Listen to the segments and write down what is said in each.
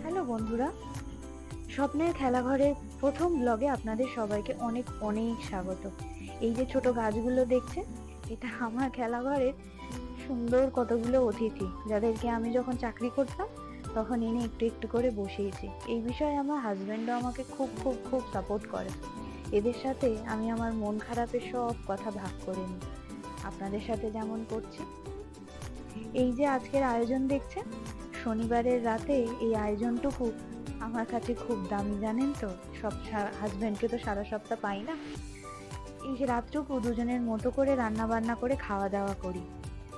Hello বন্ধুরা, স্বপ্নের খেলাঘরের প্রথম ব্লগে আপনাদের সবাইকে অনেক অনেক স্বাগত। এই যে ছোট গাছগুলো দেখছেন, এটা আমার খেলাঘরের সুন্দর কতগুলো অতিথি, যাদেরকে আমি যখন চাকরি করতাম তখন এনে একটু একটু করে বসিয়েছি। এই বিষয়ে আমার হাজবেন্ডও আমাকে খুব খুব খুব সাপোর্ট করে। এদের সাথে আমি আমার মন খারাপের সব কথা ভাগ করে নিই, আপনাদের সাথে যেমন করছি। এই যে আজকের আয়োজন দেখছেন, শনিবারের রাতে এই আয়োজনটুকু আমার কাছে খুব দামি, জানেন তো। সব হাজবেন্ডকে তো সারা সপ্তাহ পাই না। এই রাতটুকু দুজনের মতো করে রান্না বান্না করে খাওয়া দাওয়া করি।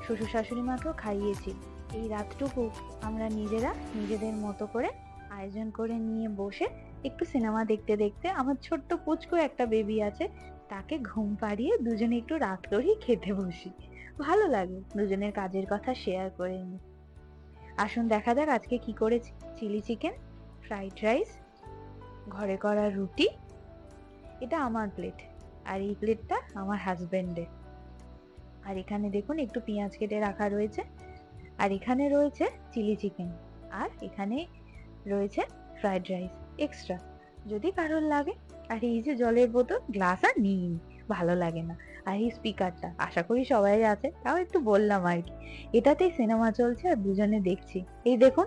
শ্বশুর শাশুড়ি মাকেও খাইয়েছি। এই রাতটুকু আমরা নিজেরা নিজেদের মতো করে আয়োজন করে নিয়ে বসে একটু সিনেমা দেখতে দেখতে, আমার ছোট্ট পুচকু একটা বেবি আছে, তাকে ঘুম পাড়িয়ে দুজনে একটু রাত করেই খেতে বসি। ভালো লাগে দুজনের কাজের কথা শেয়ার করে নিই। আসুন দেখা যাক আজকে কি করেছি। চিলি চিকেন, ফ্রাইড রাইস, ঘরে করা রুটি। এটা আমার প্লেট, আর এই প্লেটটা আমার হাজবেন্ডের। আর এখানে দেখুন একটু পেঁয়াজ কেটে রাখা রয়েছে, আর এখানে রয়েছে চিলি চিকেন, আর এখানে রয়েছে ফ্রাইড রাইস এক্সট্রা, যদি কারোর লাগে। আর এই যে জলের বোতল, গ্লাস আর নিই, ভালো লাগে না। আর এই স্পিকারটা, আশা করি সবাই আছে, তাও একটু বললাম আর কি। এটাতেই সিনেমা চলছে আর দুজনে দেখছি। এই দেখুন,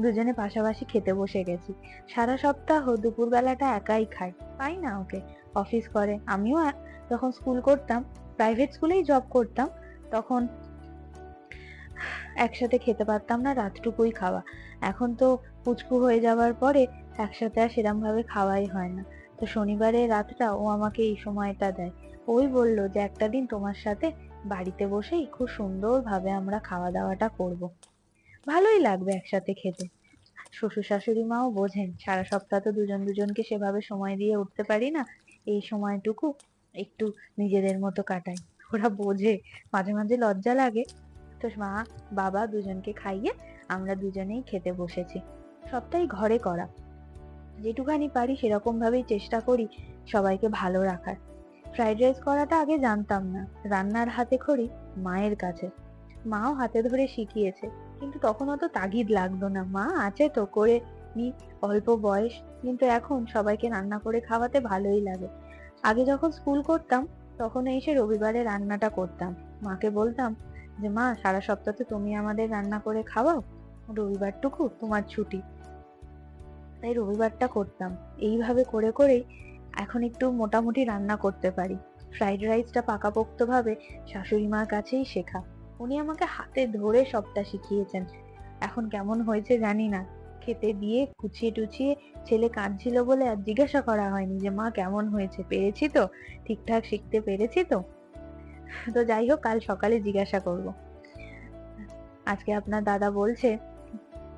দুজনে পাশাপাশি খেতে বসে গেছি। সারা সপ্তাহ দুপুর বেলাটা একাই খাই, পাই না ওকে, অফিস করে। আমিও যখন স্কুল করতাম, প্রাইভেট স্কুলেই জব করতাম, তখন একসাথে খেতে পারতাম না, রাতটুকুই খাওয়া। এখন তো পুচকু হয়ে যাওয়ার পরে একসাথে আর সেরকম ভাবে খাওয়াই হয় না। তো শনিবারের রাতটা ও আমাকে এই সময়টা দেয়। ওই বলল যে একটা দিন তোমার সাথে বাড়িতে বসেই খুব সুন্দর ভাবে আমরা খাওয়া দাওয়াটা করব, ভালোই লাগবে একসাথে খেতে। শ্বশুর শাশুড়ি মাও বোঝেন, সারা সপ্তাহ তো দুজন দুজনকে সেভাবে সময় দিয়ে উঠতে পারি না, এই সময়টুকু একটু নিজেদের মতো কাটাই। ওরা বোঝে, মাঝে মাঝে লজ্জা লাগে। তো মা বাবা দুজনকে খাইয়ে আমরা দুজনেই খেতে বসেছি। সবটাই ঘরে করা, যেটুখানি পারি সেরকম ভাবেই চেষ্টা করি সবাইকে ভালো রাখার। ফ্রাইড রাইস করাটা আগে জানতাম না, রান্নার হাতে খড়ি মায়ের কাছে। মাও হাতে ধরে শিখিয়েছে, কিন্তু তখন অত তাগিদ লাগতো না, মা আছে তো করে নি, অল্প বয়স। কিন্তু এখন সবাইকে রান্না করে খাওয়াতে ভালোই লাগে। আগে যখন স্কুল করতাম তখন এসে রবিবারে রান্নাটা করতাম, মাকে বলতাম যে মা সারা সপ্তাহ তো তুমি আমাদের রান্না করে খাওয়াও, রবিবারটুকু তোমার ছুটি, তাই রবিবারটা করতাম। এইভাবে করে করেই এখন একটু মোটামুটি রান্না করতে পারি। ফ্রাইড রাইসটা পাকাপোক্ত ভাবে শাশুড়ি মার কাছেই শেখা, উনি আমাকে হাতে ধরে সবটা শিখিয়েছেন। এখন কেমন হয়েছে জানি না, খেতে দিয়ে কুচিয়ে টুচিয়ে ছেলে কাঁদছিল বলে আর জিজ্ঞাসা করা হয়নি যে মা কেমন হয়েছে, পেরেছি তো, ঠিকঠাক শিখতে পেরেছি তো। তো যাই হোক, কাল সকালে জিজ্ঞাসা করব। আজকে আপনার দাদা বলছে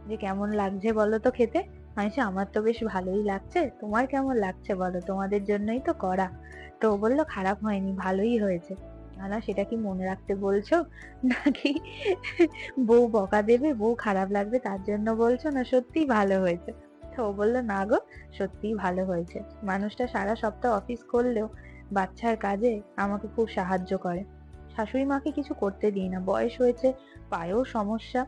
যে কেমন লাগছে বলো তো খেতে। আমি বলছি, আমার তো বেশ ভালোই লাগছে, তোমার কেমন লাগছে বলো, তোমাদের জন্যই তো করা। তো ও বললো খারাপ হয়নি, ভালোই হয়েছে। না, সেটা কি মনে রাখতে বলছো, নাকি বউ বকা দেবে, বউ খারাপ লাগবে তার জন্য বলছো, না সত্যি ভালো হয়েছে? তো ও বললো না গো, সত্যিই ভালো হয়েছে। মানুষটা সারা সপ্তাহ অফিস করলেও বাচ্চার কাজে আমাকে খুব সাহায্য করে। শাশুড়ি মাকে কিছু করতে দিই না, বয়স হয়েছে, পায়েও সমস্যা,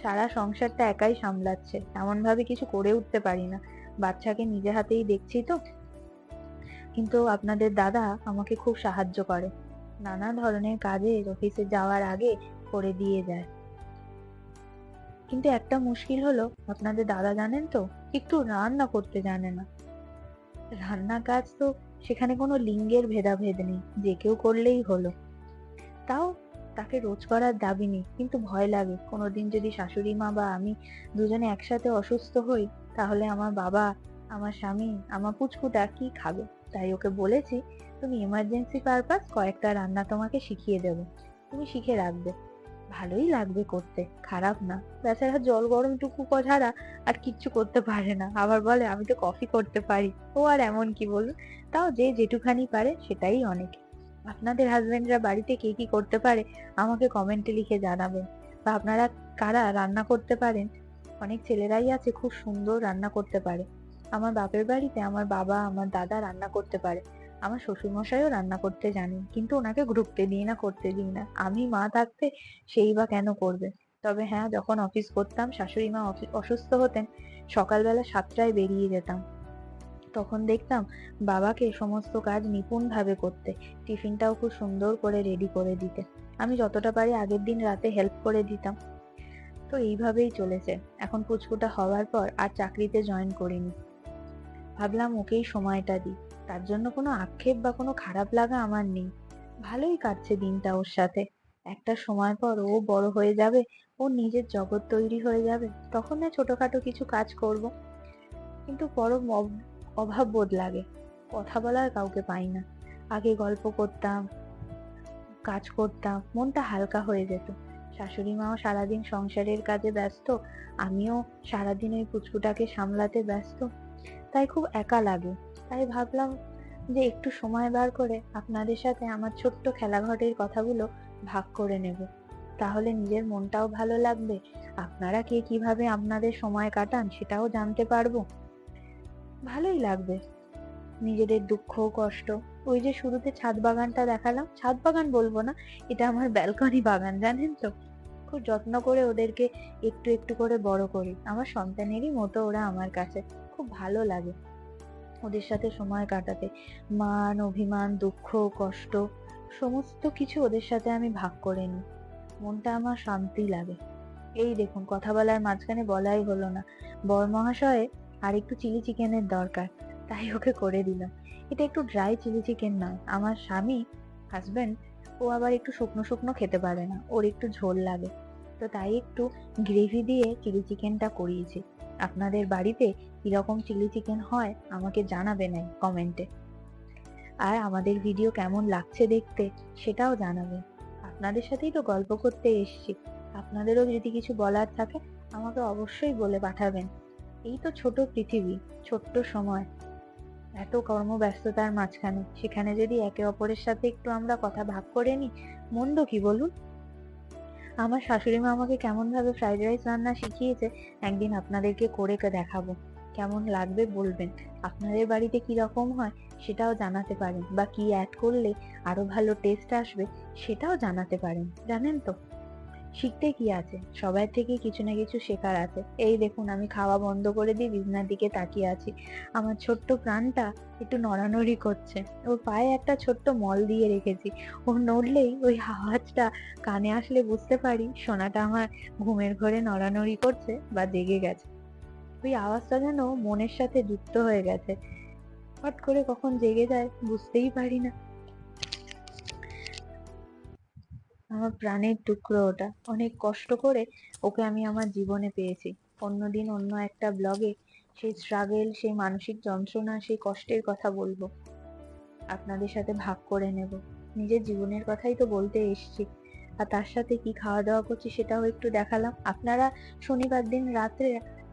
সারা সংসারটা একাই সামলাচ্ছে, এমন ভাবে কিছু করে উঠতে পারি না। বাচ্চাকে নিজে হাতেই দেখছি তো। কিন্তু আপনাদের দাদা আমাকে খুব সাহায্য করে, নানা ধরনের কাজে অফিসে যাওয়ার আগে করে দিয়ে যায়। কিন্তু একটা মুশকিল হলো, আপনাদের দাদা জানেন তো, একটু রান্না করতে জানে না। রান্না কাজ তো সেখানে কোনো লিঙ্গের ভেদাভেদ নেই, যে কেউ করলেই হলো। তাও তাকে রোজ করার দাবি নেই, কিন্তু ভয় লাগে কোনোদিন যদি শাশুড়ি মা বা আমি দুজনে একসাথে অসুস্থ হই, তাহলে আমার বাবা, আমার স্বামী, আমার পুচকুটা কি খাবে। তাই ওকে বলেছি, তুমি ইমার্জেন্সি পারপাস কয়েকটা রান্না তোমাকে শিখিয়ে দেবো, তুমি শিখে রাখবে, ভালোই লাগবে করতে, খারাপ না। বেচারা জল গরম টুকু ছাড়া আর কিচ্ছু করতে পারে না, আবার বলে আমি তো কফি করতে পারি। ও আর এমন কি বলবো, তাও যে যেটুখানি পারে সেটাই অনেক। আপনাদের হাজবেন্ডরা বাড়িতে কে কি করতে পারে আমাকে কমেন্টে লিখে জানাবেন। বা আপনারা কারা রান্না করতে পারেন। অনেক ছেলেরাই আছে খুব সুন্দর রান্না করতে পারে। আমার বাপের বাড়িতে আমার বাবা আমার দাদা রান্না করতে পারে, আমার শ্বশুর মশাইও রান্না করতে জানেন, কিন্তু ওনাকে ঢুকতে দিই না, করতে দিই না। আমি মা থাকতে সেই বা কেন করবে। তবে হ্যাঁ, যখন অফিস করতাম, শাশুড়ি মা অসুস্থ হতেন, সকালবেলা 7টায় বেরিয়ে যেতাম। তখন দেখতাম বাবাকে সমস্ত কাজ নিপুণ ভাবে করতে, টিফিনটাও খুব সুন্দর করে রেডি করে দিতে। আমি যতটা পারি আগের দিন রাতে হেল্প করে দিতাম। তো এইভাবেই চলেছে। এখন পুচকুটা হওয়ার পর আর চাকরিতে জয়েন করিনি। ভাবলাম ওকেই সময়টা দিই। তার জন্য কোনো আক্ষেপ বা কোনো খারাপ লাগা আমার নেই। ভালোই কাটছে দিনটা ওর সাথে। একটা সময় পর ও বড় হয়ে যাবে, ওর নিজের জগৎ তৈরি হয়ে যাবে, তখন না ছোটখাটো কিছু কাজ করব। কিন্তু পরম অভাব বোধ লাগে, কথা বলার কাউকে পাই না। আগে গল্প করতাম, কাজ করতাম, মনটা হালকা হয়ে যেত। শাশুড়ি মাও সারাদিন সংসারের কাজে ব্যস্ত, আমিও সারাদিন ওই পুচকুটাকে সামলাতে ব্যস্ত, তাই খুব একা লাগে। তাই ভাবলাম যে একটু সময় বার করে আপনাদের সাথে আমার ছোট্ট খেলাঘরের কথাগুলো ভাগ করে নেব। তাহলে নিজের মনটাও ভালো লাগবে, আপনারা কে কিভাবে আপনাদের সময় কাটান সেটাও জানতে পারবো, ভালোই লাগবে। নিজেদের দুঃখ কষ্ট, ওই যে শুরুতে ছাদ বাগানটা দেখালাম, ছাদ বাগান বলবো না, এটা আমার ব্যালকনি বাগান, জানেন তো। খুব যত্ন করে ওদেরকে একটু একটু করে বড় করি, আমার সন্তানেরই মতো ওরা আমার কাছে। খুব ভালো লাগে ওদের সাথে সময় কাটাতে। মান অভিমান দুঃখ কষ্ট সমস্ত কিছু ওদের সাথে আমি ভাগ করে নিই, মনটা আমার শান্তি লাগে। এই দেখুন, কথা বলার মাঝখানে বলাই হলো না, বরমহাশয়ে আর একটু চিলি চিকেনের দরকার, তাই ওকে করে দিলাম। এটা একটু ড্রাই চিলি চিকেন নয়, আমার স্বামী, হাজবেন্ড, ও আবার একটু শুকনো শুকনো খেতে পারে না, ওর একটু ঝোল লাগে। তো তাই একটু গ্রেভি দিয়ে চিলি চিকেনটা করিয়েছি। আপনাদের বাড়িতে কিরকম চিলি চিকেন হয় আমাকে জানাবেন কমেন্টে। আর আমাদের ভিডিও কেমন লাগছে দেখতে সেটাও জানাবেন। আপনাদের সাথেই তো গল্প করতে এসেছি, আপনাদেরও যদি কিছু বলার থাকে আমাকে অবশ্যই বলে পাঠাবেন। এই তো ছোট পৃথিবী, ছোট্ট সময়, এত কর্মব্যস্ততার মাঝখানে সেখানে যদি একে অপরের সাথে একটু আমরা কথা ভাগ করে নিই, মন্দ কি বলুন। আমার শাশুড়ি মা আমাকে কেমন ভাবে ফ্রাইড রাইস রান্না শিখিয়েছে, একদিন আপনাদেরকে করে দেখাবো, কেমন লাগবে বলবেন। আপনাদের বাড়িতে কি রকম হয় সেটাও জানাতে পারেন, বা কি অ্যাড করলে আরো ভালো টেস্ট আসবে সেটাও জানাতে পারেন। জানেন তো, শিখতে কি আছে, সবার থেকে কিছু না কিছু শেখার আছে। এই দেখুন, আমি খাওয়া বন্ধ করে দিয়ে বিছনার দিকে তাকিয়ে আছি, আমার ছোট্ট প্রাণটা একটু নড়ানড়ি করছে। ওর পায়ে একটা ছোট্ট মল দিয়ে রেখেছি, ও নড়লেই ওই আওয়াজটা কানে আসলে বুঝতে পারি সোনাটা আমার ঘুমের ঘোরে নড়ানড়ি করছে বা জেগে গেছে। ওই আওয়াজটা যেন মনের সাথে যুক্ত হয়ে গেছে, হট করে কখন জেগে যায় বুঝতেই পারি না। আমার প্রাণের টুকরো ওটা, অনেক কষ্ট করে ওকে আমি আমার জীবনে পেয়েছি। অন্যদিন অন্য একটা ব্লগে সেই স্ট্রাগল, সেই মানসিক যন্ত্রণা, সেই কষ্টের কথা বলবো, আপনাদের সাথে ভাগ করে নেব। নিজের জীবনের কথাই তো বলতে এসেছি, আর তার সাথে কি খাওয়া দাওয়া করছি সেটাও একটু দেখালাম। আপনারা শনিবার দিন রাত্রে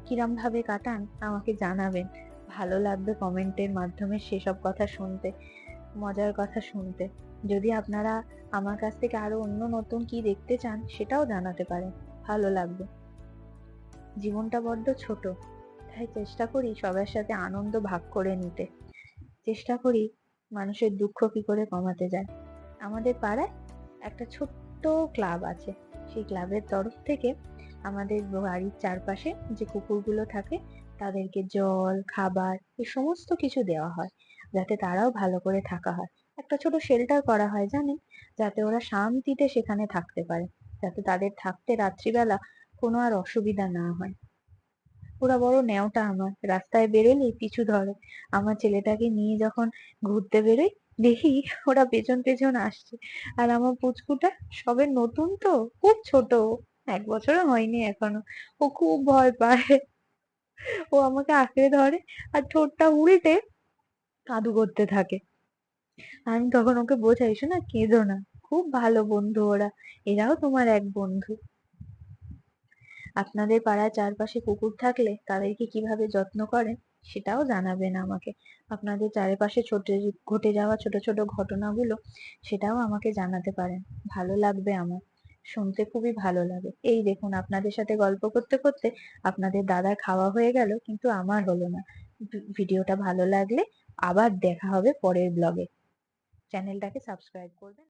কিরম ভাবে কাটান আমাকে জানাবেন, ভালো লাগবে কমেন্টের মাধ্যমে সেসব কথা শুনতে, মজার কথা শুনতে। যদি আপনারা আমার কাছ থেকে আরো অন্য নতুন কি দেখতে চান সেটাও জানাতে পারেন, ভালো লাগবে। জীবনটা বড্ড ছোট, তাই চেষ্টা করি সবার সাথে আনন্দ ভাগ করে নিতে, চেষ্টা করি মানুষের দুঃখ কি করে কমাতে যায়। আমাদের পাড়ায় একটা ছোট্ট ক্লাব আছে, সেই ক্লাবের তরফ থেকে আমাদের বাড়ির চারপাশে যে কুকুরগুলো থাকে তাদেরকে জল খাবার এই সমস্ত কিছু দেওয়া হয়, যাতে তারাও ভালো করে থাকা হয়। একটা ছোট শেল্টার করা হয় জানেন, যাতে ওরা শান্তিতে সেখানে থাকতে পারে, যাতে তাদের থাকতে রাত্রিবেলা কোনো আর অসুবিধা না হয়। ওরা বড় ন্যাওটা, আমার রাস্তায় বেরোলেই পিছু ধরে। আমার ছেলেটাকে নিয়ে যখন ঘুরতে বেরোই দেখি ওরা পেছন পেছন আসছে, আর আমার পুচকুটা সবে নতুন তো, খুব ছোট, 1 বছরও হয়নি এখনো, ও খুব ভয় পায়। ও আমাকে আঁকড়ে ধরে আর ঠোঁটটা উল্টে কাঁদু করতে থাকে। আমি তখন ওকে বোঝাই, শোনা কেঁদো না, খুব ভালো বন্ধু ওরা, এরাও তোমার এক বন্ধু। আপনাদের পাড়ায় চারপাশে কুকুর থাকলে তাদেরকে কিভাবে যত্ন করেন সেটাও জানাবেন আমাকে। আপনাদের চারিপাশে ঘটে যাওয়া ছোট ছোট ঘটনাগুলো সেটাও আমাকে জানাতে পারেন, ভালো লাগবে আমার, শুনতে খুবই ভালো লাগে। এই দেখুন, আপনাদের সাথে গল্প করতে করতে আপনাদের দাদার খাওয়া হয়ে গেল, কিন্তু আমার হলো না। ভিডিওটা ভালো লাগলে আবার দেখা হবে পরের ব্লগে, চ্যানেলটাকে সাবস্ক্রাইব করবেন।